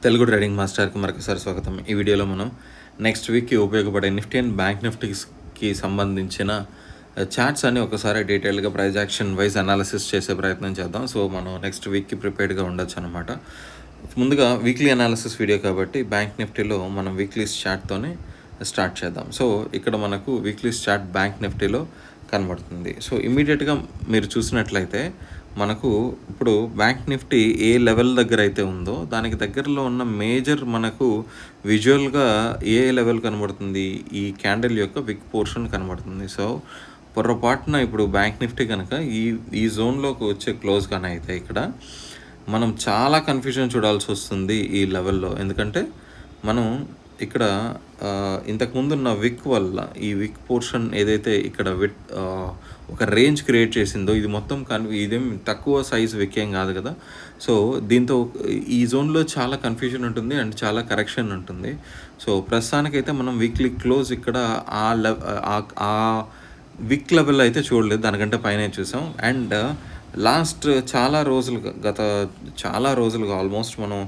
Telugu trading మాస్టర్కి మరొకసారి స్వాగతం. ఈ వీడియోలో మనం నెక్స్ట్ వీక్కి ఉపయోగపడే నిఫ్టీ అండ్ బ్యాంక్ నిఫ్టీకి సంబంధించిన చార్ట్స్ అన్ని ఒకసారి డీటెయిల్గా ప్రైజ్ యాక్షన్ వైజ్ అనాలిసిస్ చేసే ప్రయత్నం చేద్దాం. సో మనం నెక్స్ట్ వీక్కి ప్రిపేర్డ్గా ఉండొచ్చు అనమాట. ముందుగా వీక్లీ అనాలిసిస్ వీడియో కాబట్టి బ్యాంక్ నిఫ్టీలో మనం వీక్లీ చార్ట్తోనే స్టార్ట్ చేద్దాం. సో ఇక్కడ మనకు వీక్లీ చార్ట్ బ్యాంక్ నిఫ్టీలో కనబడుతుంది. సో ఇమీడియట్గా మీరు చూసినట్లయితే మనకు ఇప్పుడు బ్యాంక్ నిఫ్టీ ఏ లెవెల్ దగ్గర అయితే ఉందో దానికి దగ్గరలో ఉన్న మేజర్ మనకు విజువల్గా ఏ లెవెల్ కనబడుతుంది, ఈ క్యాండిల్ యొక్క విక్ పోర్షన్ కనబడుతుంది. సో పొరపాటున ఇప్పుడు బ్యాంక్ నిఫ్టీ కనుక ఈ జోన్లోకి వచ్చే క్లోజ్ కానీ అయితే ఇక్కడ మనం చాలా కన్ఫ్యూజన్ చూడాల్సి వస్తుంది ఈ లెవెల్లో. ఎందుకంటే మనం ఇక్కడ ఇంతకుముందు ఉన్న విక్ వల్ల ఈ విక్ పోర్షన్ ఏదైతే ఇక్కడ ఒక రేంజ్ క్రియేట్ చేసిందో ఇది మొత్తం ఇదేం తక్కువ సైజ్ విక్ ఏం కాదు కదా. సో దీంతో ఈ జోన్లో చాలా కన్ఫ్యూజన్ ఉంటుంది అండ్ చాలా కరెక్షన్ ఉంటుంది. సో ప్రస్తుతానికైతే మనం వీక్లీ క్లోజ్ ఇక్కడ ఆ విక్ లెవెల్ అయితే చూడలేదు, దానికంటే పైన చూసాం. అండ్ లాస్ట్ గత చాలా రోజులుగా ఆల్మోస్ట్ మనం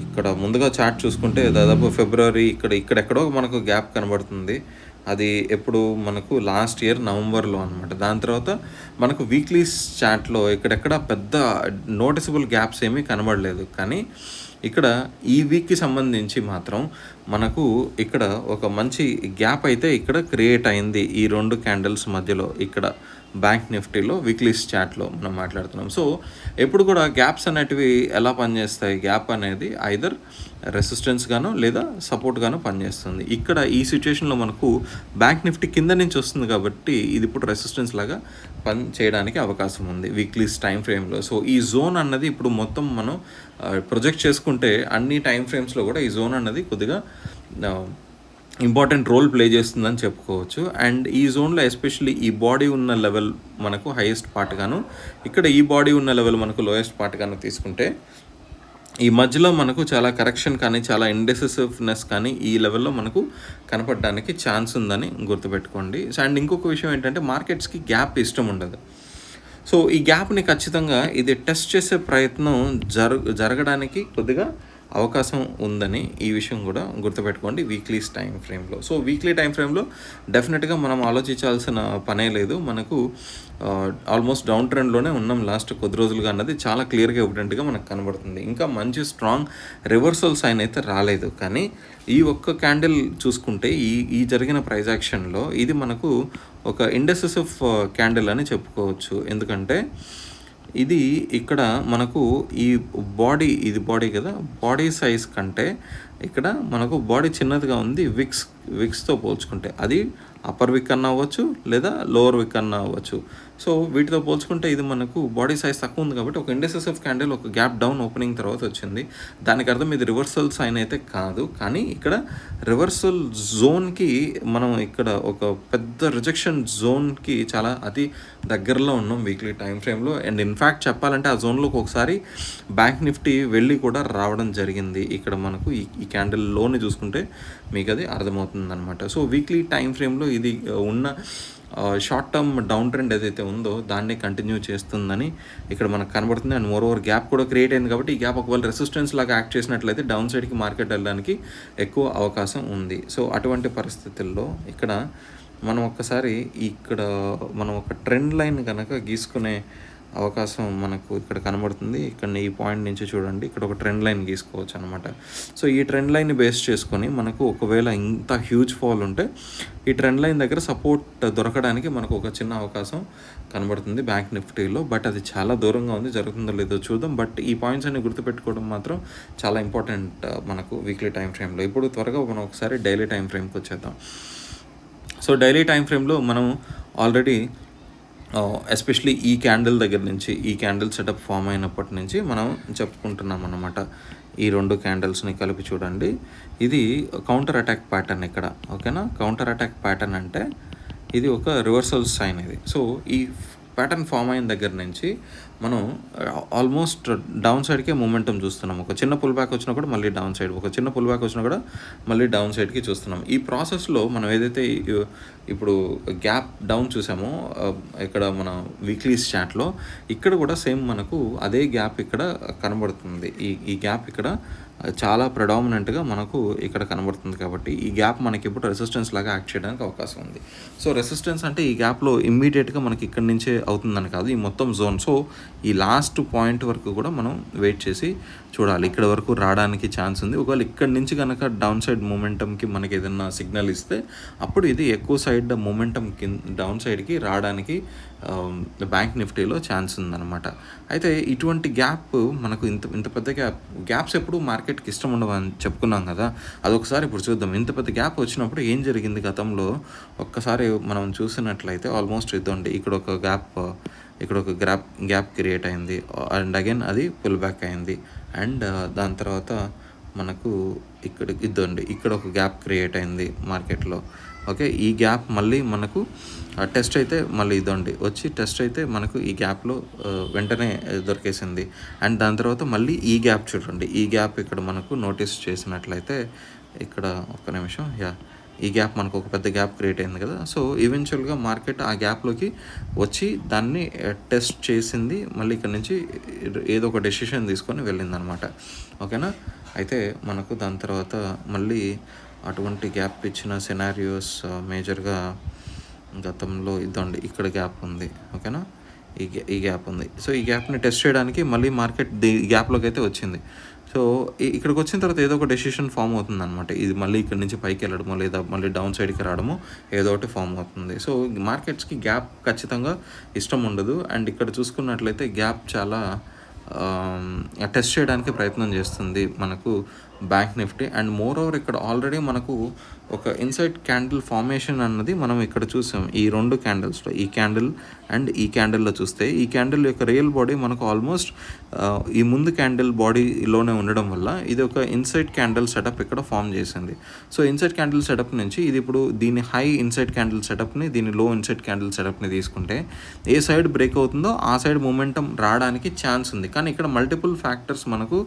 ఇక్కడ ముందుగా చార్ట్ చూసుకుంటే దాదాపు ఫిబ్రవరి ఇక్కడెక్కడో మనకు గ్యాప్ కనబడుతుంది. అది ఎప్పుడు మనకు లాస్ట్ ఇయర్ నవంబర్లో అనమాట. దాని తర్వాత మనకు వీక్లీ చార్ట్లో ఇక్కడెక్కడ పెద్ద నోటిసబుల్ గ్యాప్స్ ఏమీ కనబడలేదు. కానీ ఇక్కడ ఈ వీక్కి సంబంధించి మాత్రం మనకు ఇక్కడ ఒక మంచి గ్యాప్ అయితే ఇక్కడ క్రియేట్ అయింది ఈ రెండు క్యాండిల్స్ మధ్యలో. ఇక్కడ బ్యాంక్ నిఫ్టీలో వీక్లీ చార్ట్లో మనం మాట్లాడుతున్నాం. సో ఎప్పుడు కూడా గ్యాప్స్ అనేటివి ఎలా పనిచేస్తాయి, గ్యాప్ అనేది ఐదర్ రెసిస్టెన్స్ గాను లేదా సపోర్ట్ గాను పనిచేస్తుంది. ఇక్కడ ఈ సిచ్యువేషన్లో మనకు బ్యాంక్ నిఫ్టీ కింద నుంచి వస్తుంది కాబట్టి ఇది ఇప్పుడు రెసిస్టెన్స్ లాగా పని చేయడానికి అవకాశం ఉంది వీక్లీస్ టైం ఫ్రేమ్లో. సో ఈ జోన్ అన్నది ఇప్పుడు మొత్తం మనం ప్రొజెక్ట్ చేసుకుంటే అన్ని టైం ఫ్రేమ్స్లో కూడా ఈ జోన్ అన్నది కొద్దిగా ఇంపార్టెంట్ రోల్ ప్లే చేస్తుందని చెప్పుకోవచ్చు. అండ్ ఈ జోన్లో ఎస్పెషల్లీ ఈ బాడీ ఉన్న లెవెల్ మనకు హైయెస్ట్ పార్ట్ గాను, ఇక్కడ ఈ బాడీ ఉన్న లెవెల్ మనకు లోయెస్ట్ పార్ట్ గాను తీసుకుంటే ఈ మధ్యలో మనకు చాలా కరెక్షన్ కానీ చాలా ఇండెసిసివ్నెస్ కానీ ఈ లెవెల్లో మనకు కనపడడానికి ఛాన్స్ ఉందని గుర్తుపెట్టుకోండి. అండ్ ఇంకొక విషయం ఏంటంటే మార్కెట్స్కి గ్యాప్ ఇష్టం ఉండదు. సో ఈ గ్యాప్ని ఖచ్చితంగా ఇది టెస్ట్ చేసే ప్రయత్నం జరగడానికి కొద్దిగా అవకాశం ఉందని ఈ విషయం కూడా గుర్తుపెట్టుకోండి వీక్లీ టైం ఫ్రేమ్లో. సో వీక్లీ టైం ఫ్రేమ్లో డెఫినెట్గా మనం ఆలోచించాల్సిన పనే లేదు. మనకు ఆల్మోస్ట్ డౌన్ ట్రెండ్లోనే ఉన్నాం లాస్ట్ కొద్ది రోజులుగా అన్నది చాలా క్లియర్గా ఎవిడెంట్గా మనకు కనబడుతుంది. ఇంకా మంచి స్ట్రాంగ్ రివర్సల్ సైన్ అయితే రాలేదు. కానీ ఈ ఒక్క క్యాండిల్ చూసుకుంటే ఈ జరిగిన ప్రైజ్ యాక్షన్లో ఇది మనకు ఒక ఇండెసిసివ్ క్యాండిల్ అని చెప్పుకోవచ్చు. ఎందుకంటే ఇది ఇక్కడ మనకు ఇది బాడీ కదా, బాడీ సైజ్ కంటే ఇక్కడ మనకు బాడీ చిన్నదిగా ఉంది విక్స్తో పోల్చుకుంటే. అది అప్పర్ విక్ అన్న అవ్వచ్చు లేదా లోవర్ విక్ అన్న అవ్వచ్చు. సో వీటితో పోల్చుకుంటే ఇది మనకు బాడీ సైజ్ తక్కువ ఉంది కాబట్టి ఒక ఇండెసిసివ్ క్యాండిల్ ఒక గ్యాప్ డౌన్ ఓపెనింగ్ తర్వాత వచ్చింది. దానికి అర్థం ఇది రివర్సల్ సైన్ అయితే కాదు. కానీ ఇక్కడ రివర్సల్ జోన్కి మనం ఇక్కడ ఒక పెద్ద రిజెక్షన్ జోన్కి చాలా అతి దగ్గరలో ఉన్నాం వీక్లీ టైం ఫ్రేమ్లో. అండ్ ఇన్ఫ్యాక్ట్ చెప్పాలంటే ఆ జోన్లోకి ఒకసారి బ్యాంక్ నిఫ్టీ వెళ్ళి కూడా రావడం జరిగింది. ఇక్కడ మనకు ఈ క్యాండిల్ లోని చూసుకుంటే మీకు అది అర్థమవుతుంది అనమాట. సో వీక్లీ టైం ఫ్రేమ్లో ఇది ఉన్న షార్ట్ టర్మ్ డౌన్ ట్రెండ్ ఏదైతే ఉందో దాన్ని కంటిన్యూ చేస్తుందని ఇక్కడ మనకు కనబడుతుంది. అండ్ మోర్ ఓవర్ గ్యాప్ కూడా క్రియేట్ అయింది కాబట్టి ఈ గ్యాప్ ఒకవేళ రెసిస్టెన్స్ లాగా యాక్ట్ చేసినట్లయితే డౌన్ సైడ్కి మార్కెట్ వెళ్ళడానికి ఎక్కువ అవకాశం ఉంది. సో అటువంటి పరిస్థితుల్లో ఇక్కడ మనం ఒక ట్రెండ్ లైన్ కనుక గీసుకునే అవకాశం మనకు ఇక్కడ కనబడుతుంది. ఇక్కడ ఈ పాయింట్ నుంచి చూడండి, ఇక్కడ ఒక ట్రెండ్ లైన్ గీసుకోవచ్చు అనమాట. సో ఈ ట్రెండ్ లైన్ని బేస్ చేసుకొని మనకు ఒకవేళ ఇంత హ్యూజ్ ఫాల్ ఉంటే ఈ ట్రెండ్ లైన్ దగ్గర సపోర్ట్ దొరకడానికి మనకు ఒక చిన్న అవకాశం కనబడుతుంది బ్యాంక్ నిఫ్టీలో. బట్ అది చాలా దూరంగా ఉంది, జరుగుతుందో లేదో చూద్దాం. బట్ ఈ పాయింట్స్ అన్ని గుర్తుపెట్టుకోవడం మాత్రం చాలా ఇంపార్టెంట్ మనకు వీక్లీ టైం ఫ్రేమ్లో. ఇప్పుడు త్వరగా మనం ఒకసారి డైలీ టైం ఫ్రేమ్కి వచ్చేద్దాం. సో డైలీ టైం ఫ్రేమ్లో మనం ఆల్రెడీ ఎస్పెషలీ ఈ క్యాండిల్ దగ్గర నుంచి ఈ క్యాండిల్ సెటప్ ఫామ్ అయినప్పటి నుంచి మనం చెప్పుకుంటున్నాం అన్నమాట. ఈ రెండు క్యాండిల్స్ని కలిపి చూడండి, ఇది కౌంటర్ అటాక్ ప్యాటర్న్ ఇక్కడ. ఓకేనా, కౌంటర్ అటాక్ ప్యాటర్న్ అంటే ఇది ఒక రివర్సల్ సైన్ ఇది. సో ఈ ప్యాటర్న్ ఫామ్ అయిన దగ్గర నుంచి మనం ఆల్మోస్ట్ డౌన్ సైడ్కే మూమెంటం చూస్తున్నాం. ఒక చిన్న పుల్ బ్యాక్ వచ్చినా కూడా మళ్ళీ డౌన్ సైడ్, ఒక చిన్న పుల్ బ్యాక్ వచ్చినా కూడా మళ్ళీ డౌన్ సైడ్కి చూస్తున్నాం. ఈ ప్రాసెస్లో మనం ఏదైతే ఇప్పుడు గ్యాప్ డౌన్ చూసామో ఇక్కడ మన వీక్లీ చార్ట్లో, ఇక్కడ కూడా సేమ్ మనకు అదే గ్యాప్ ఇక్కడ కనబడుతుంది. ఈ గ్యాప్ ఇక్కడ చాలా ప్రెడామినెంట్గా మనకు ఇక్కడ కనబడుతుంది. కాబట్టి ఈ గ్యాప్ మనకి ఇప్పుడు రెసిస్టెన్స్ లాగా యాక్ట్ చేయడానికి అవకాశం ఉంది. సో రెసిస్టెన్స్ అంటే ఈ గ్యాప్లో ఇమ్మీడియట్గా మనకి ఇక్కడి నుంచే అవుతుందని కాదు, ఈ మొత్తం జోన్. సో ఈ లాస్ట్ పాయింట్ వరకు కూడా మనం వెయిట్ చేసి చూడాలి. ఇక్కడ వరకు రావడానికి ఛాన్స్ ఉంది. ఒకవేళ ఇక్కడ నుంచి కనుక డౌన్ సైడ్ మూమెంటంకి మనకి ఏదైనా సిగ్నల్ ఇస్తే అప్పుడు ఇది ఎక్కువ సైడ్ మూమెంటం డౌన్ సైడ్కి రావడానికి బ్యాంక్ నిఫ్టీలో ఛాన్స్ ఉందన్నమాట. అయితే ఇటువంటి గ్యాప్ మనకు ఇంత పెద్ద గ్యాప్స్ ఎప్పుడు మార్కెట్కి ఇష్టం ఉండవని చెప్పుకున్నాం కదా, అదొకసారి ఇప్పుడు చూద్దాం. ఇంత పెద్ద గ్యాప్ వచ్చినప్పుడు ఏం జరిగింది గతంలో ఒక్కసారి మనం చూసినట్లయితే ఆల్మోస్ట్ ఇదండి, ఇక్కడ ఒక గ్యాప్ క్రియేట్ అయింది అండ్ అగైన్ అది పుల్ బ్యాక్ అయింది. అండ్ దాని తర్వాత మనకు ఇక్కడ ఒక గ్యాప్ క్రియేట్ అయింది మార్కెట్లో. ఓకే, ఈ గ్యాప్ మళ్ళీ మనకు టెస్ట్ అయితే మళ్ళీ వచ్చి టెస్ట్ అయితే మనకు ఈ గ్యాప్లో వెంటనే దొరికేసింది. అండ్ దాని తర్వాత మళ్ళీ ఈ గ్యాప్ చూడండి, ఈ గ్యాప్ ఇక్కడ మనకు నోటీస్ చేసినట్లయితే ఇక్కడ ఒక్క నిమిషం, ఈ గ్యాప్ మనకు ఒక పెద్ద గ్యాప్ క్రియేట్ అయింది కదా. సో ఈవెన్చువల్గా మార్కెట్ ఆ గ్యాప్లోకి వచ్చి దాన్ని టెస్ట్ చేసింది, మళ్ళీ ఇక్కడ నుంచి ఏదో ఒక డెసిషన్ తీసుకొని వెళ్ళిందనమాట. ఓకేనా. అయితే మనకు దాని తర్వాత మళ్ళీ అటువంటి గ్యాప్ ఇచ్చిన సినారియోస్ మేజర్గా గతంలో ఇక్కడ గ్యాప్ ఉంది. ఓకేనా, ఈ గ్యాప్ ఉంది. సో ఈ గ్యాప్ని టెస్ట్ చేయడానికి మళ్ళీ మార్కెట్ ఈ గ్యాప్లోకి అయితే వచ్చింది. సో ఇక్కడికి వచ్చిన తర్వాత ఏదో ఒక డెసిషన్ ఫామ్ అవుతుంది అనమాట. ఇది మళ్ళీ ఇక్కడ నుంచి పైకి వెళ్ళడమో లేదా మళ్ళీ డౌన్ సైడ్కి రావడమో ఏదో ఒకటి ఫామ్ అవుతుంది. సో మార్కెట్స్కి గ్యాప్ ఖచ్చితంగా ఇష్టం ఉండదు. అండ్ ఇక్కడ చూసుకున్నట్లయితే గ్యాప్ చాలా టెస్ట్ చేయడానికి ప్రయత్నం చేస్తుంది మనకు bank Nifty. And more over ఇక్కడ ఆల్రెడీ మనకు ఒక ఇన్సైడ్ క్యాండిల్ ఫార్మేషన్ అన్నది మనం ఇక్కడ చూసాం. ఈ రెండు క్యాండిల్స్లో, ఈ క్యాండిల్ అండ్ ఈ క్యాండిల్లో చూస్తే ఈ క్యాండిల్ యొక్క రియల్ బాడీ మనకు ఆల్మోస్ట్ ఈ ముందు క్యాండిల్ బాడీలోనే ఉండడం వల్ల ఇది ఒక ఇన్సైడ్ క్యాండిల్ సెటప్ ఇక్కడ ఫామ్ చేసింది. సో ఇన్సైడ్ క్యాండిల్ సెటప్ నుంచి ఇది ఇప్పుడు దీని హై ఇన్సైడ్ క్యాండిల్ సెటప్ని, దీని లో ఇన్సైడ్ క్యాండిల్ సెటప్ని తీసుకుంటే ఏ సైడ్ బ్రేక్ అవుతుందో ఆ సైడ్ మూమెంటం రావడానికి ఛాన్స్ ఉంది. కానీ ఇక్కడ మల్టిపుల్ ఫ్యాక్టర్స్ మనకు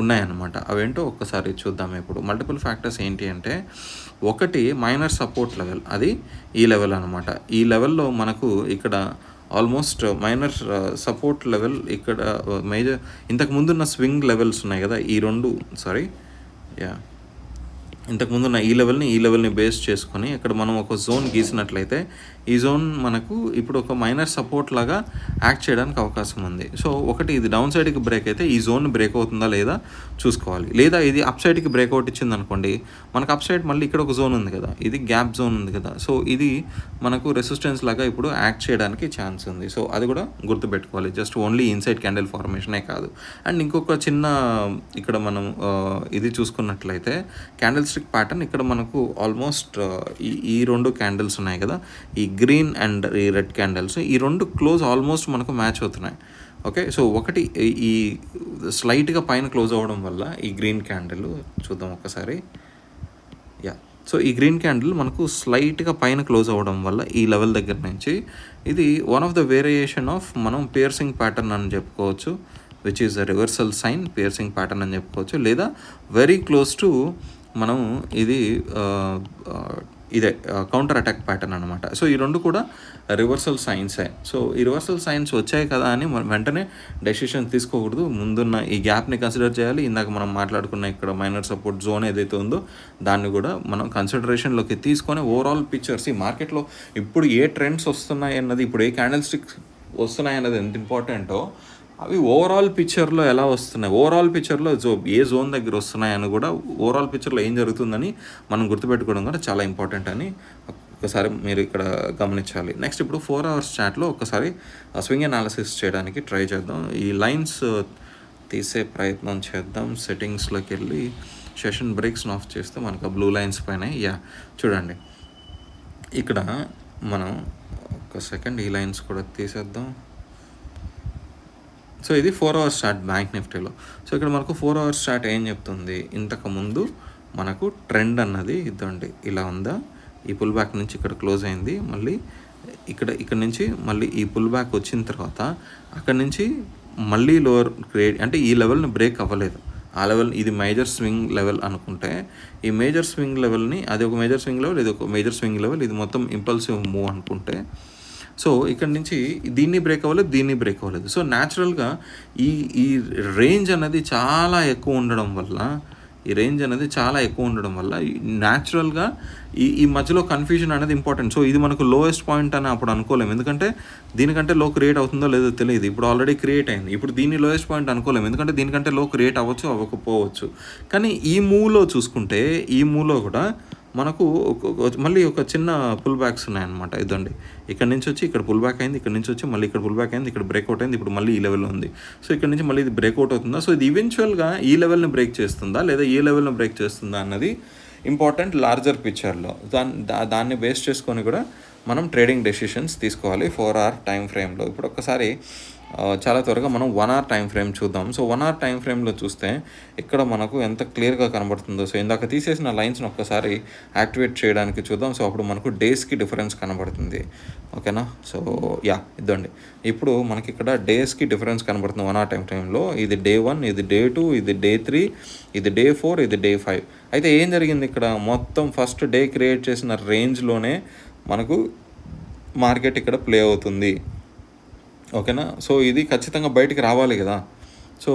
ఉన్నాయన్నమాట. అవేంటో ఒక్కసారి చూద్దాం. ఇప్పుడు మల్టిపుల్ ఫ్యాక్టర్స్ ఏంటి అంటే, ఒకటి మైనర్ సపోర్ట్ లెవెల్, అది ఈ లెవెల్ అనమాట. ఈ లెవెల్లో మనకు ఇక్కడ ఆల్మోస్ట్ మైనర్ సపోర్ట్ లెవెల్, ఇక్కడ మేజర్ ఇంతకు ముందున్న స్వింగ్ లెవెల్స్ ఉన్నాయి కదా, ఈ రెండు ఇంతకుముందున్న ఈ లెవెల్ని బేస్ చేసుకొని ఇక్కడ మనం ఒక జోన్ గీసినట్లయితే ఈ జోన్ మనకు ఇప్పుడు ఒక మైనర్ సపోర్ట్ లాగా యాక్ట్ చేయడానికి అవకాశం ఉంది. సో ఒకటి ఇది డౌన్ సైడ్కి బ్రేక్ అయితే ఈ జోన్ బ్రేక్ అవుతుందా లేదా చూసుకోవాలి. లేదా ఇది అప్ సైడ్కి బ్రేక్అవుట్ ఇచ్చింది అనుకోండి, మనకు అప్ సైడ్ మళ్ళీ ఇక్కడ ఒక జోన్ ఉంది కదా, ఇది గ్యాప్ జోన్ ఉంది కదా. సో ఇది మనకు రెసిస్టెన్స్ లాగా ఇప్పుడు యాక్ట్ చేయడానికి ఛాన్స్ ఉంది. సో అది కూడా గుర్తుపెట్టుకోవాలి. జస్ట్ ఓన్లీ ఇన్సైడ్ క్యాండిల్ ఫార్మేషనే కాదు. అండ్ ఇంకొక చిన్న ఇక్కడ మనం ఇది చూసుకున్నట్లయితే క్యాండిల్ స్టిక్ ప్యాటర్న్, ఇక్కడ మనకు ఆల్మోస్ట్ ఈ రెండు క్యాండిల్స్ ఉన్నాయి కదా, ఈ గ్రీన్ అండ్ ఈ రెడ్ క్యాండిల్స్, ఈ రెండు క్లోజ్ ఆల్మోస్ట్ మనకు మ్యాచ్ అవుతున్నాయి. ఓకే, సో ఒకటి ఈ స్లైట్గా పైన క్లోజ్ అవ్వడం వల్ల ఈ గ్రీన్ క్యాండిల్ చూద్దాం ఒక్కసారి. సో ఈ గ్రీన్ క్యాండిల్ మనకు స్లైట్గా పైన క్లోజ్ అవ్వడం వల్ల ఈ లెవెల్ దగ్గర నుంచి ఇది one of the variation of మనం పియర్సింగ్ ప్యాటర్న్ అని చెప్పుకోవచ్చు, which is a reversal sign piercing pattern అని చెప్పుకోవచ్చు. లేదా వెరీ క్లోజ్ టు మనం ఇది ఇదే కౌంటర్ అటాక్ ప్యాటర్న్ అనమాట. సో ఈ రెండు కూడా రివర్సల్ సైన్సే. సో ఈ రివర్సల్ సైన్స్ వచ్చాయి కదా అని వెంటనే డెసిషన్ తీసుకోకూడదు. ముందున్న ఈ గ్యాప్ని కన్సిడర్ చేయాలి. ఇందాక మనం మాట్లాడుకున్న ఇక్కడ మైనర్ సపోర్ట్ జోన్ ఏదైతే ఉందో దాన్ని కూడా మనం కన్సిడరేషన్లోకి తీసుకొని ఓవరాల్ పిక్చర్స్, ఈ మార్కెట్లో ఇప్పుడు ఏ ట్రెండ్స్ వస్తున్నాయి అన్నది, ఇప్పుడు ఏ క్యాండిల్ స్టిక్స్ వస్తున్నాయి అన్నది ఎంత ఇంపార్టెంటో అవి ఓవరాల్ పిక్చర్లో ఎలా వస్తున్నాయి, ఓవరాల్ పిక్చర్లో ఏ జోన్ దగ్గర వస్తున్నాయని కూడా, ఓవరాల్ పిక్చర్లో ఏం జరుగుతుందని మనం గుర్తుపెట్టుకోవడం కూడా చాలా ఇంపార్టెంట్ అని ఒకసారి మీరు ఇక్కడ గమనించాలి. నెక్స్ట్ ఇప్పుడు 4 hours చాట్లో ఒకసారి స్వింగ్ అనాలిసిస్ చేయడానికి ట్రై చేద్దాం. ఈ లైన్స్ తీసే ప్రయత్నం చేద్దాం. సెట్టింగ్స్లోకి వెళ్ళి సెషన్ బ్రేక్స్ని ఆఫ్ చేస్తే మనకు బ్లూ లైన్స్ పైన చూడండి. ఇక్కడ మనం ఒక సెకండ్ ఈ లైన్స్ కూడా తీసేద్దాం. సో ఇది 4 hours చార్ట్ బ్యాంక్ నిఫ్టీలో. సో ఇక్కడ మనకు 4 hours చార్ట్ ఏం చెప్తుంది, ఇంతకుముందు మనకు ట్రెండ్ అన్నది ఇదండి ఇలా ఉందా, ఈ పుల్ బ్యాక్ నుంచి ఇక్కడ క్లోజ్ అయింది, మళ్ళీ ఇక్కడ నుంచి మళ్ళీ ఈ పుల్ బ్యాక్ వచ్చిన తర్వాత అక్కడ నుంచి మళ్ళీ లోవర్ క్రియేట్, అంటే ఈ లెవెల్ని బ్రేక్ అవ్వలేదు. ఆ లెవెల్ ఇది మేజర్ స్వింగ్ లెవెల్ అనుకుంటే, ఈ మేజర్ స్వింగ్ లెవెల్ని, అది ఒక మేజర్ స్వింగ్ లెవెల్, ఇది ఒక మేజర్ స్వింగ్ లెవెల్, ఇది మొత్తం ఇంపల్సివ్ మూవ్ అనుకుంటే, సో ఇక్కడ నుంచి దీన్ని బ్రేక్ అవ్వలేదు, దీన్ని బ్రేక్ అవ్వలేదు. సో న్యాచురల్గా ఈ ఈ రేంజ్ అనేది చాలా ఎక్కువ ఉండడం వల్ల న్యాచురల్గా ఈ మధ్యలో కన్ఫ్యూజన్ అనేది ఇంపార్టెంట్. సో ఇది మనకు లోయెస్ట్ పాయింట్ అని అప్పుడు అనుకోలేము, ఎందుకంటే దీనికంటే లో క్రియేట్ అవుతుందో లేదో తెలియదు. ఇప్పుడు ఆల్రెడీ క్రియేట్ అయింది, ఇప్పుడు దీన్ని లోయెస్ట్ పాయింట్ అనుకోలేము, ఎందుకంటే దీనికంటే లో క్రియేట్ అవ్వచ్చు, అవ్వకపోవచ్చు. కానీ ఈ మూవ్లో చూసుకుంటే ఈ మూవ్లో కూడా మనకు మళ్ళీ ఒక చిన్న పుల్ బ్యాక్స్ ఉన్నాయన్నమాట. ఇదండి, ఇక్కడ నుంచి వచ్చి ఇక్కడ పుల్ బ్యాక్ అయింది, ఇక్కడ నుంచి వచ్చి మళ్ళీ ఇక్కడ పుల్ బ్యాక్ అయింది, ఇక్కడ బ్రేక్అవుట్ అయింది, ఇప్పుడు మళ్ళీ ఈ లెవెల్లో ఉంది. సో ఇక్కడ నుంచి మళ్ళీ ఇది బ్రేక్అవుట్ అవుతుందా, సో ఇది ఈవెన్చువల్గా ఈ లెవెల్ని బ్రేక్ చేస్తుందా లేదా ఈ లెవెల్ని బ్రేక్ చేస్తుందా అన్నది ఇంపార్టెంట్ లార్జర్ పిక్చర్లో. దాన్ని బేస్ చేసుకొని కూడా మనం ట్రేడింగ్ డెసిషన్స్ తీసుకోవాలి 4 hour టైం ఫ్రేమ్లో. ఇప్పుడు ఒక్కసారి చాలా త్వరగా మనం 1 hour టైం ఫ్రేమ్ చూద్దాం. సో 1 hour టైం ఫ్రేమ్లో చూస్తే ఇక్కడ మనకు ఎంత క్లియర్గా కనబడుతుందో. సో ఇందాక తీసేసిన లైన్స్ని ఒక్కసారి యాక్టివేట్ చేయడానికి చూద్దాం. సో అప్పుడు మనకు డేస్కి డిఫరెన్స్ కనబడుతుంది, ఓకేనా. సో ఇదండి, ఇప్పుడు మనకి ఇక్కడ డేస్కి డిఫరెన్స్ కనబడుతుంది 1 hour టైం ఫ్రేమ్లో. ఇది Day 1, ఇది Day 2, ఇది Day 3, ఇది Day 4, ఇది Day 5. అయితే ఏం జరిగింది ఇక్కడ, మొత్తం ఫస్ట్ డే క్రియేట్ చేసిన రేంజ్లోనే మనకు మార్కెట్ ఇక్కడ ప్లే అవుతుంది, ఓకేనా. సో ఇది ఖచ్చితంగా బయటికి రావాలి కదా. సో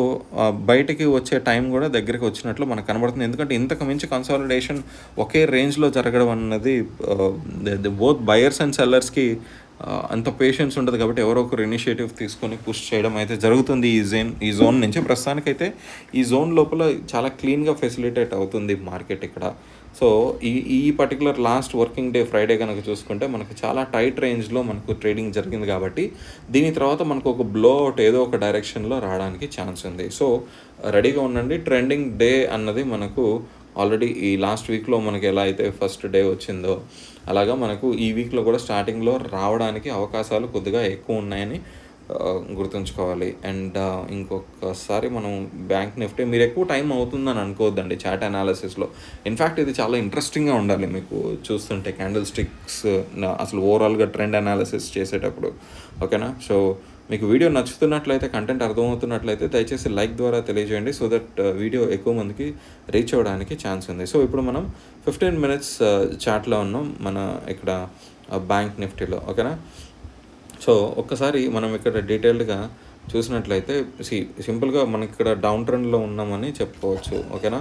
బయటికి వచ్చే టైం కూడా దగ్గరికి వచ్చినట్లు మనకు కనబడుతుంది, ఎందుకంటే ఇంతకు మించి కన్సాలిడేషన్ ఒకే రేంజ్లో జరగడం అన్నది బోత్ బయర్స్ అండ్ సెల్లర్స్కి అంత పేషెన్స్ ఉంటుంది. కాబట్టి ఎవరో ఒకరు ఇనిషియేటివ్ తీసుకొని పుష్ చేయడం అయితే జరుగుతుంది ఈ జోన్ నుంచి. ప్రస్తుతానికైతే ఈ జోన్ లోపల చాలా క్లీన్గా ఫెసిలిటేట్ అవుతుంది మార్కెట్ ఇక్కడ. సో ఈ particular last working day Friday కనుక చూసుకుంటే మనకు చాలా టైట్ రేంజ్లో మనకు ట్రేడింగ్ జరిగింది, కాబట్టి దీని తర్వాత మనకు ఒక బ్లో అవుట్ ఏదో ఒక డైరెక్షన్లో రావడానికి ఛాన్స్ ఉంది. సో రెడీగా ఉండండి. ట్రెండింగ్ డే అన్నది మనకు ఆల్రెడీ ఈ లాస్ట్ వీక్లో మనకి ఎలా అయితే ఫస్ట్ డే వచ్చిందో అలాగా మనకు ఈ వీక్లో కూడా స్టార్టింగ్లో రావడానికి అవకాశాలు కొద్దిగా ఎక్కువ ఉన్నాయని గుర్తుంచుకోవాలి. అండ్ ఇంకొకసారి మనం బ్యాంక్ నిఫ్టీ, మీరు ఎక్కువ టైం అవుతుందని అనుకోవద్దండి చార్ట్ అనాలిసిస్లో. ఇన్ఫ్యాక్ట్ ఇది చాలా ఇంట్రెస్టింగ్గా ఉండాలి మీకు చూస్తుంటే, క్యాండిల్ స్టిక్స్ అసలు ఓవరాల్గా ట్రెండ్ అనాలిసిస్ చేసేటప్పుడు, ఓకేనా. సో మీకు వీడియో నచ్చుతున్నట్లయితే, కంటెంట్ అర్థమవుతున్నట్లయితే దయచేసి లైక్ ద్వారా తెలియజేయండి, సో దట్ వీడియో ఎక్కువ మందికి రీచ్ అవ్వడానికి ఛాన్స్ ఉంది. సో ఇప్పుడు మనం 15 minutes చార్ట్లో ఉన్నాం మన ఇక్కడ బ్యాంక్ నిఫ్టీలో, ఓకేనా. సో ఒక్కసారి మనం ఇక్కడ డీటెయిల్డ్గా చూసినట్లయితే సింపుల్గా మనకి ఇక్కడ డౌన్ ట్రెండ్లో ఉన్నామని చెప్పుకోవచ్చు, ఓకేనా.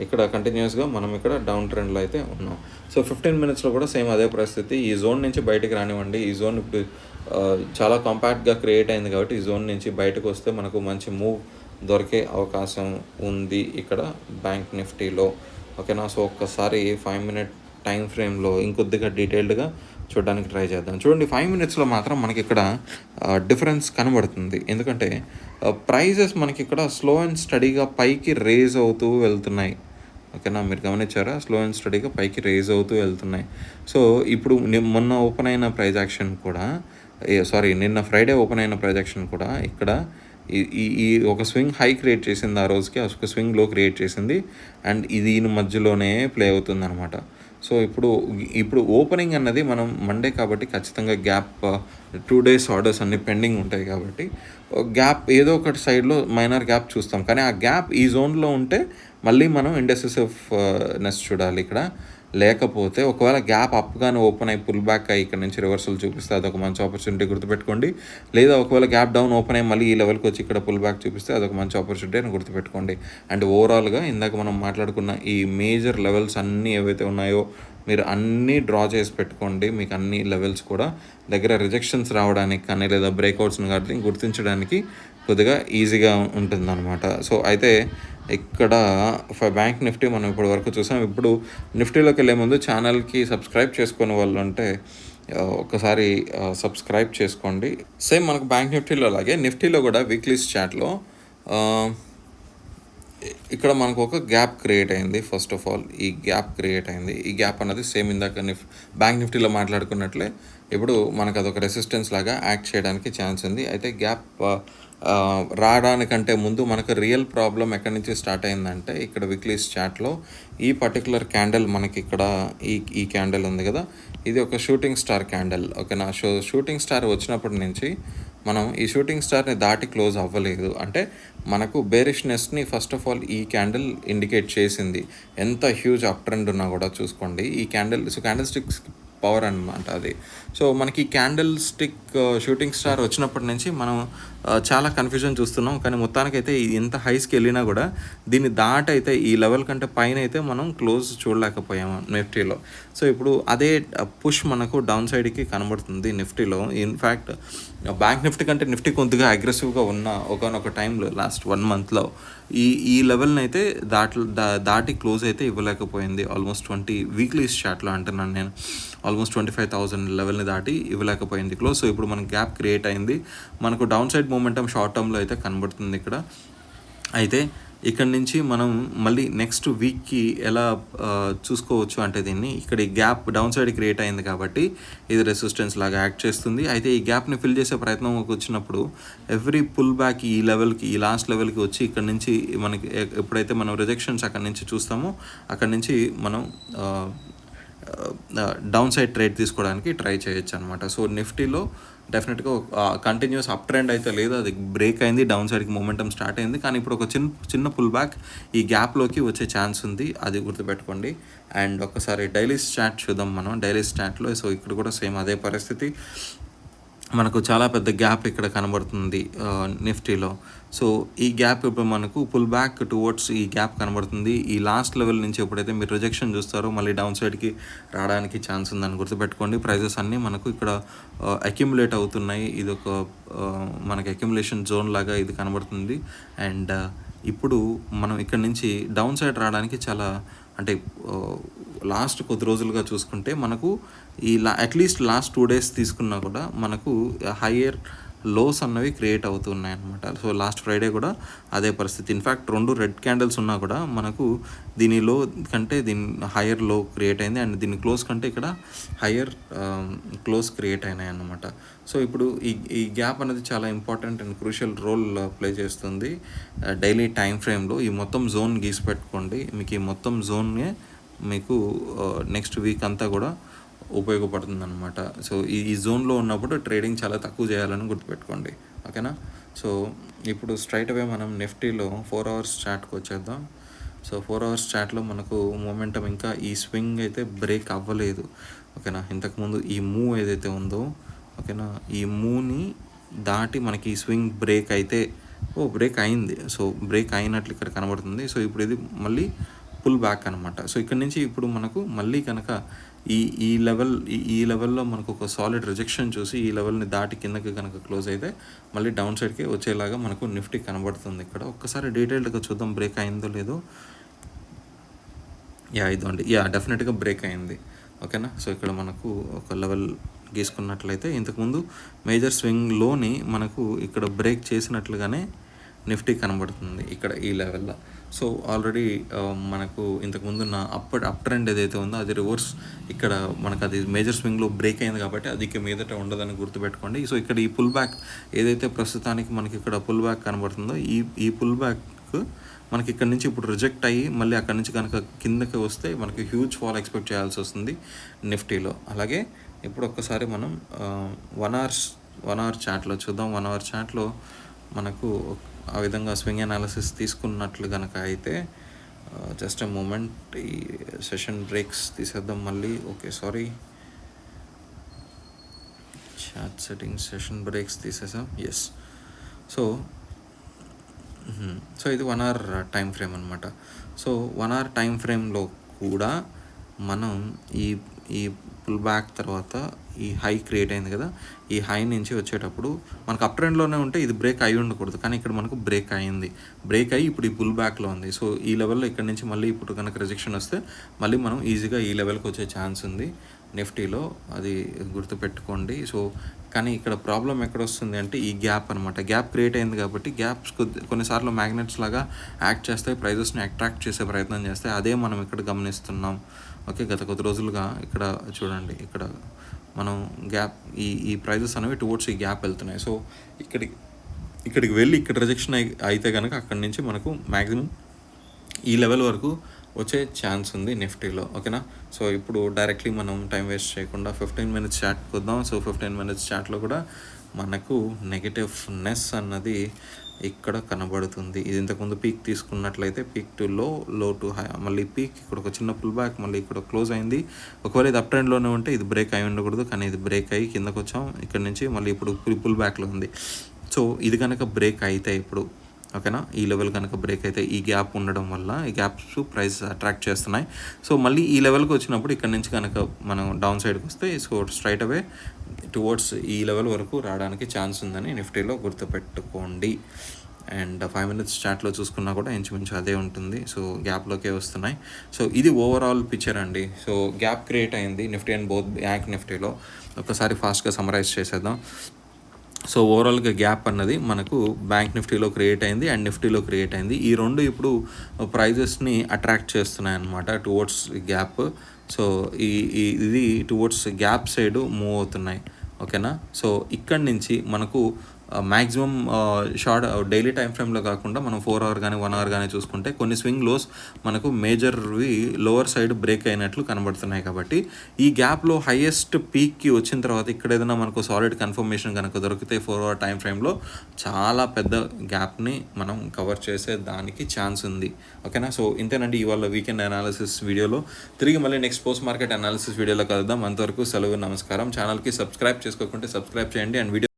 ఇక్కడ కంటిన్యూస్గా మనం ఇక్కడ డౌన్ ట్రెండ్లో అయితే ఉన్నాం. సో 15 minutesలో కూడా సేమ్ అదే పరిస్థితి. ఈ జోన్ నుంచి బయటకు రానివ్వండి. ఈ జోన్ ఇప్పుడు చాలా కాంపాక్ట్గా క్రియేట్ అయింది, కాబట్టి ఈ జోన్ నుంచి బయటకు వస్తే మనకు మంచి మూవ్ దొరికే అవకాశం ఉంది ఇక్కడ బ్యాంక్ నిఫ్టీలో, ఓకేనా. సో ఒక్కసారి 5 minute టైం ఫ్రేమ్లో ఇంకొద్దిగా డీటెయిల్డ్గా చూడడానికి ట్రై చేద్దాం. చూడండి, 5 minutesలో మాత్రం మనకి ఇక్కడ డిఫరెన్స్ కనబడుతుంది, ఎందుకంటే ప్రైజెస్ మనకి ఇక్కడ స్లో అండ్ స్టడీగా పైకి రేజ్ అవుతూ వెళ్తున్నాయి, ఓకేనా. మీరు గమనించారా, స్లో అండ్ స్టడీగా పైకి రేజ్ అవుతూ వెళ్తున్నాయి. సో ఇప్పుడు మొన్న ఓపెన్ అయిన ప్రైజ్ యాక్షన్ కూడా నిన్న ఫ్రైడే ఓపెన్ అయిన ప్రైజ్ యాక్షన్ కూడా ఇక్కడ ఈ ఒక స్వింగ్ హై క్రియేట్ చేసింది, ఆ రోజుకి ఒక స్వింగ్ లో క్రియేట్ చేసింది, అండ్ దీని మధ్యలోనే ప్లే అవుతుంది అనమాట. సో ఇప్పుడు ఓపెనింగ్ అన్నది మనం మండే కాబట్టి ఖచ్చితంగా గ్యాప్ 2 days ఆర్డర్స్ అన్ని పెండింగ్ ఉంటాయి, కాబట్టి గ్యాప్ ఏదో ఒకటి సైడ్లో మైనర్ గ్యాప్ చూస్తాం. కానీ ఆ గ్యాప్ ఈ జోన్లో ఉంటే మళ్ళీ మనం ఇండెసిసివ్నెస్ చూడాలి ఇక్కడ. లేకపోతే ఒకవేళ గ్యాప్ అప్గానే ఓపెన్ అయ్యి పుల్ బ్యాక్ అయ్యి ఇక్కడ నుంచి రివర్సల్ చూపిస్తే అదొక మంచి ఆపర్చునిటీ, గుర్తుపెట్టుకోండి. లేదా ఒకవేళ గ్యాప్ డౌన్ ఓపెన్ అయ్యి మళ్ళీ ఈ లెవెల్కి వచ్చి ఇక్కడ పుల్ బ్యాక్ చూపిస్తే అదొక మంచి ఆపర్చునిటీ అని గుర్తుపెట్టుకోండి. అండ్ ఓవరాల్గా ఇందాక మనం మాట్లాడుకున్న ఈ మేజర్ లెవెల్స్ అన్నీ ఏవైతే ఉన్నాయో మీరు అన్నీ డ్రా చేసి పెట్టుకోండి. మీకు అన్ని లెవెల్స్ కూడా దగ్గర రిజెక్షన్స్ రావడానికి కానీ లేదా బ్రేక్అవుట్స్ని కానీ గుర్తించడానికి కొద్దిగా ఈజీగా ఉంటుందన్నమాట. సో అయితే ఇక్కడ బ్యాంక్ నిఫ్టీ మనం ఇప్పటి వరకు చూసాం. ఇప్పుడు నిఫ్టీలోకి వెళ్ళే ముందు ఛానల్కి సబ్స్క్రైబ్ చేసుకునే వాళ్ళు అంటే ఒకసారి సబ్స్క్రైబ్ చేసుకోండి. సేమ్ మనకు బ్యాంక్ నిఫ్టీలో అలాగే నిఫ్టీలో కూడా వీక్లీ చార్ట్లో ఇక్కడ మనకు ఒక గ్యాప్ క్రియేట్ అయింది. ఫస్ట్ ఆఫ్ ఆల్ ఈ గ్యాప్ క్రియేట్ అయింది. ఈ గ్యాప్ అన్నది సేమ్ ఇందాక బ్యాంక్ నిఫ్టీలో మాట్లాడుకున్నట్లే ఇప్పుడు మనకు అదొక రెసిస్టెన్స్ లాగా యాక్ట్ చేయడానికి ఛాన్స్ ఉంది. అయితే గ్యాప్ రావడానికంటే ముందు మనకు రియల్ ప్రాబ్లం ఎక్కడి నుంచి స్టార్ట్ అయిందంటే ఇక్కడ వీక్లీస్ చార్ట్లో ఈ పర్టికులర్ క్యాండిల్ మనకి ఇక్కడ ఈ క్యాండిల్ ఉంది కదా, ఇది ఒక షూటింగ్ స్టార్ క్యాండిల్, ఓకేనా. షూటింగ్ స్టార్ వచ్చినప్పటి నుంచి మనం ఈ షూటింగ్ స్టార్ని దాటి క్లోజ్ అవ్వలేదు. అంటే మనకు బేరిష్నెస్ని ఫస్ట్ ఆఫ్ ఆల్ ఈ క్యాండిల్ ఇండికేట్ చేసింది. ఎంత హ్యూజ్ అప్ ట్రెండ్ ఉన్నా కూడా చూసుకోండి ఈ candle. So candle sticks power అనమాట అది. సో మనకి క్యాండిల్ స్టిక్ షూటింగ్ స్టార్ వచ్చినప్పటి నుంచి మనం చాలా కన్ఫ్యూజన్ చూస్తున్నాం. కానీ మొత్తానికైతే ఎంత హైస్కి వెళ్ళినా కూడా దీన్ని దాటైతే ఈ లెవెల్ కంటే పైన అయితే మనం క్లోజ్ చూడలేకపోయాము నిఫ్టీలో. సో ఇప్పుడు అదే పుష్ మనకు డౌన్ సైడ్కి కనబడుతుంది నిఫ్టీలో. ఇన్ఫ్యాక్ట్ బ్యాంక్ నిఫ్టీ కంటే నిఫ్టీ కొద్దిగా అగ్రెసివ్గా ఉన్న ఒకనొక టైంలో లాస్ట్ 1 monthలో ఈ లెవెల్ని అయితే దాటి క్లోజ్ అయితే ఇవ్వలేకపోయింది. ఆల్మోస్ట్ 20 వీక్లీ చార్ట్లో అంటున్నాను నేను. ఆల్మోస్ట్ 25,000 లెవెల్ని దాటి ఇవ్వలేకపోయింది క్లోజ్. సో ఇప్పుడు మనకి గ్యాప్ క్రియేట్ అయింది. మనకు డౌన్ సైడ్ మూమెంటం షార్ట్ టర్మ్లో అయితే కనబడుతుంది ఇక్కడ. అయితే ఇక్కడ నుంచి మనం మళ్ళీ నెక్స్ట్ వీక్కి ఎలా చూసుకోవచ్చు అంటే దీన్ని ఇక్కడ ఈ గ్యాప్ డౌన్ సైడ్ క్రియేట్ అయింది కాబట్టి ఇది రెసిస్టెన్స్ లాగా యాక్ట్ చేస్తుంది. అయితే ఈ గ్యాప్ని ఫిల్ చేసే ప్రయత్నం వచ్చినప్పుడు ఎవ్రీ పుల్ బ్యాక్ ఈ లెవెల్కి, ఈ లాస్ట్ లెవెల్కి వచ్చి ఇక్కడ నుంచి మనకి ఎప్పుడైతే మనం రిజెక్షన్స్ అక్కడి నుంచి చూస్తామో అక్కడి నుంచి మనం డౌన్ సైడ్ ట్రేడ్ తీసుకోవడానికి ట్రై చేయొచ్చు అనమాట. సో నిఫ్టీలో డెఫినెట్గా కంటిన్యూస్ అప్ ట్రెండ్ అయితే లేదు, అది బ్రేక్ అయింది, డౌన్ సైడ్కి మూమెంటం స్టార్ట్ అయింది. కానీ ఇప్పుడు ఒక చిన్న పుల్ బ్యాక్ ఈ గ్యాప్లోకి వచ్చే ఛాన్స్ ఉంది, అది గుర్తుపెట్టుకోండి. అండ్ ఒకసారి డైలీ స్టాట్ చూద్దాం మనం. డైలీ స్టాట్లో సో ఇక్కడ కూడా సేమ్ అదే పరిస్థితి. మనకు చాలా పెద్ద గ్యాప్ ఇక్కడ కనబడుతుంది నిఫ్టీలో. సో ఈ గ్యాప్ ఇప్పుడు మనకు పుల్ బ్యాక్ టువర్డ్స్ ఈ గ్యాప్ కనబడుతుంది. ఈ లాస్ట్ లెవెల్ నుంచి ఎప్పుడైతే మీరు రిజెక్షన్ చూస్తారో మళ్ళీ డౌన్ సైడ్కి రావడానికి ఛాన్స్ ఉందని గుర్తుపెట్టుకోండి. ప్రైజెస్ అన్నీ మనకు ఇక్కడ అక్యుములేట్ అవుతున్నాయి. ఇది ఒక మనకి అక్యుములేషన్ జోన్ లాగా ఇది కనబడుతుంది. అండ్ ఇప్పుడు మనం ఇక్కడ నుంచి డౌన్ సైడ్ రావడానికి చాలా అంటే లాస్ట్ కొద్ది రోజులుగా చూసుకుంటే మనకు ఈ అట్లీస్ట్ లాస్ట్ 2 days తీసుకున్నా కూడా మనకు హయ్యర్ లోస్ అన్నవి క్రియేట్ అవుతున్నాయి అన్నమాట. సో లాస్ట్ ఫ్రైడే కూడా అదే పరిస్థితి. ఇన్ఫ్యాక్ట్ 2 రెడ్ క్యాండిల్స్ ఉన్నా కూడా మనకు దీని లో కంటే దీని హయ్యర్ లో క్రియేట్ అయింది అండ్ దీని క్లోజ్ కంటే ఇక్కడ హయ్యర్ క్లోజ్ క్రియేట్ అయినాయి అన్నమాట. సో ఇప్పుడు ఈ గ్యాప్ అనేది చాలా important and crucial role play చేస్తుంది డైలీ టైం ఫ్రేమ్లో. ఈ మొత్తం జోన్ గీసి పెట్టుకోండి. మీకు ఈ మొత్తం జోన్నే మీకు నెక్స్ట్ వీక్ అంతా కూడా ఉపయోగపడుతుంది అనమాట. సో ఈ జోన్లో ఉన్నప్పుడు ట్రేడింగ్ చాలా తక్కువ చేయాలని గుర్తుపెట్టుకోండి, ఓకేనా. సో ఇప్పుడు స్ట్రైట్ అవే మనం నిఫ్టీలో 4 hours చార్ట్కి వచ్చేద్దాం. సో 4 hours చార్ట్లో మనకు మొమెంటం ఇంకా ఈ స్వింగ్ అయితే బ్రేక్ అవ్వలేదు, ఓకేనా. ఇంతకుముందు ఈ మూవ్ ఏదైతే ఉందో, ఓకేనా, ఈ మూవ్ని దాటి మనకి ఈ స్వింగ్ బ్రేక్ అయితే బ్రేక్ అయింది. సో బ్రేక్ అయినట్లు ఇక్కడ కనబడుతుంది. సో ఇప్పుడు ఇది మళ్ళీ పుల్ బ్యాక్ అనమాట. సో ఇక్కడ నుంచి ఇప్పుడు మనకు మళ్ళీ కనుక ఈ లెవెల్లో మనకు ఒక సాలిడ్ రిజెక్షన్ చూసి ఈ లెవెల్ని దాటి కిందకి కనుక క్లోజ్ అయితే మళ్ళీ డౌన్ సైడ్కి వచ్చేలాగా మనకు నిఫ్టీ కనబడుతుంది. ఇక్కడ ఒక్కసారి డీటెయిల్డ్గా చూద్దాం బ్రేక్ అయిందో లేదో. ఇదండి, డెఫినెట్గా బ్రేక్ అయింది, ఓకేనా. సో ఇక్కడ మనకు ఒక లెవెల్ గీసుకున్నట్లయితే ఇంతకుముందు మేజర్ స్వింగ్లోని మనకు ఇక్కడ బ్రేక్ చేసినట్లుగానే నిఫ్టీ కనబడుతుంది ఇక్కడ ఈ లెవెల్లో. సో ఆల్రెడీ మనకు ఇంతకుముందు ఉన్న అప్ ట్రెండ్ ఏదైతే ఉందో అది రివర్స్ ఇక్కడ మనకు అది మేజర్ స్వింగ్లో బ్రేక్ అయింది కాబట్టి అది ఇక మీదట ఉండదని గుర్తుపెట్టుకోండి. సో ఇక్కడ ఈ పుల్ బ్యాక్ ఏదైతే ప్రస్తుతానికి మనకి ఇక్కడ పుల్ బ్యాక్ కనబడుతుందో ఈ పుల్ బ్యాక్ మనకి ఇక్కడ నుంచి ఇప్పుడు రిజెక్ట్ అయ్యి మళ్ళీ అక్కడ నుంచి కనుక కిందకి వస్తే మనకి హ్యూజ్ ఫాల్ ఎక్స్పెక్ట్ చేయాల్సి వస్తుంది నిఫ్టీలో. అలాగే ఇప్పుడు ఒక్కసారి మనం 1 hour చార్ట్లో చూద్దాం. 1 hour చార్ట్లో మనకు ఆ విధంగా స్వింగ్ అనాలిసిస్ తీసుకున్నట్లు కనుక అయితే జస్ట్ ఎ మూమెంట్, ఈ సెషన్ బ్రేక్స్ తీసేద్దాం మళ్ళీ. Okay, sorry, chart setting session breaks తీసేసాం. ఎస్. సో ఇది 1 hour టైం ఫ్రేమ్ అనమాట. సో 1 hour టైం ఫ్రేమ్లో కూడా మనం ఈ పుల్ బ్యాక్ తర్వాత ఈ హై క్రియేట్ అయింది కదా, ఈ హై నుంచి వచ్చేటప్పుడు మనకు అప్ ట్రెండ్లోనే ఉంటే ఇది బ్రేక్ అయి ఉండకూడదు, కానీ ఇక్కడ మనకు బ్రేక్ అయ్యింది. బ్రేక్ అయ్యి ఇప్పుడు ఈ పుల్ బ్యాక్లో ఉంది. సో ఈ లెవెల్లో ఇక్కడ నుంచి మళ్ళీ ఇప్పుడు కనుక రిజెక్షన్ వస్తే మళ్ళీ మనం ఈజీగా ఈ లెవెల్కి వచ్చే ఛాన్స్ ఉంది నిఫ్టీలో, అది గుర్తుపెట్టుకోండి. సో కానీ ఇక్కడ ప్రాబ్లం ఎక్కడ వస్తుంది అంటే ఈ గ్యాప్ అనమాట. గ్యాప్ క్రియేట్ అయింది కాబట్టి గ్యాప్స్ కొన్నిసార్లు మ్యాగ్నెట్స్ లాగా యాక్ట్ చేస్తాయి, ప్రైజెస్ని అట్రాక్ట్ చేసే ప్రయత్నం చేస్తాయి. అదే మనం ఇక్కడ గమనిస్తున్నాం. ఓకే, గత కొద్ది రోజులుగా ఇక్కడ చూడండి, ఇక్కడ మనం గ్యాప్ ఈ ప్రైజెస్ అనేవి టువర్డ్స్ ఈ గ్యాప్ వెళ్తున్నాయి. సో ఇక్కడికి వెళ్ళి ఇక్కడ రిజెక్షన్ అయితే కనుక అక్కడి నుంచి మనకు మ్యాక్సిమం ఈ లెవెల్ వరకు వచ్చే ఛాన్స్ ఉంది నిఫ్టీలో, ఓకేనా. సో ఇప్పుడు డైరెక్ట్లీ మనం టైం వేస్ట్ చేయకుండా 15 minutes చార్ట్కి వద్దాం. సో 15 minutes చార్ట్లో కూడా మనకు నెగటివ్నెస్ అన్నది ఇక్కడ కనబడుతుంది. ఇది ఇంతకుముందు పీక్ తీసుకున్నట్లయితే పీక్ టు లో, లో టు హై, మళ్ళీ పీక్ ఇక్కడ ఒక చిన్న పుల్ బ్యాక్, మళ్ళీ ఇక్కడ క్లోజ్ అయింది. ఒకవేళ ఇది అప్ ట్రెండ్లోనే ఉంటే ఇది బ్రేక్ అయి ఉండకూడదు, కానీ ఇది బ్రేక్ అయ్యి కిందకు వచ్చాం. ఇక్కడ నుంచి మళ్ళీ ఇప్పుడు పుల్ బ్యాక్లో ఉంది. సో ఇది కనుక బ్రేక్ అయితే ఇప్పుడు ఓకేనా, ఈ లెవెల్ కనుక బ్రేక్ అయితే ఈ గ్యాప్ ఉండడం వల్ల ఈ గ్యాప్స్ ప్రైస్ అట్రాక్ట్ చేస్తున్నాయి. సో మళ్ళీ ఈ లెవెల్కి వచ్చినప్పుడు ఇక్కడ నుంచి కనుక మనం డౌన్ సైడ్కి వస్తే సో స్ట్రైట్ అవే టువర్డ్స్ ఈ లెవెల్ వరకు రావడానికి ఛాన్స్ ఉందని నిఫ్టీలో గుర్తుపెట్టుకోండి. అండ్ 5 minutes చార్ట్లో చూసుకున్నా కూడా ఇంచుమించు అదే ఉంటుంది. సో గ్యాప్లోకే వస్తున్నాయి. సో ఇది ఓవరాల్ పిక్చర్ అండి. సో గ్యాప్ క్రియేట్ అయింది నిఫ్టీ అండ్ బోత్ బ్యాంక్ నిఫ్టీలో. ఒకసారి ఫాస్ట్గా సమరైజ్ చేసేద్దాం. సో ఓవరాల్గా గ్యాప్ అన్నది మనకు బ్యాంక్ నిఫ్టీలో క్రియేట్ అయింది అండ్ నిఫ్టీలో క్రియేట్ అయింది. ఈ రెండు ఇప్పుడు ప్రైజెస్ని అట్రాక్ట్ చేస్తున్నాయి అన్నమాట టువర్డ్స్ గ్యాప్. సో ఇది టువర్డ్స్ గ్యాప్ సైడ్ మూవ్ అవుతున్నాయి. ఓకేనా, సో ఇక్కడి నుంచి మనకు మ్యాక్సిమం షార్ట్ డైలీ టైం ఫ్రేమ్లో కాకుండా మనం 4 hour కానీ 1 hour కానీ చూసుకుంటే కొన్ని స్వింగ్ లోస్ మనకు మేజర్వి లోవర్ సైడ్ బ్రేక్ అయినట్లు కనబడుతున్నాయి. కాబట్టి ఈ గ్యాప్లో హైయెస్ట్ పీక్కి వచ్చిన తర్వాత ఇక్కడ ఏదైనా మనకు సాలిడ్ కన్ఫర్మేషన్ కనుక దొరికితే 4 hour టైం ఫ్రేమ్లో చాలా పెద్ద గ్యాప్ని మనం కవర్ చేసే దానికి ఛాన్స్ ఉంది. ఓకేనా, సో ఇంతేనండి ఇవాళ వీకెండ్ అనాలిసిస్ వీడియోలో. తిరిగి మళ్ళీ నెక్స్ట్ పోస్ట్ మార్కెట్ అనాలిసిస్ వీడియోలో కలుద్దాం. అంతవరకు సెలవు, నమస్కారం. ఛానల్కి సబ్స్క్రైబ్ చేసుకోకుంటే సబ్స్క్రైబ్ చేయండి అండ్ వీడియో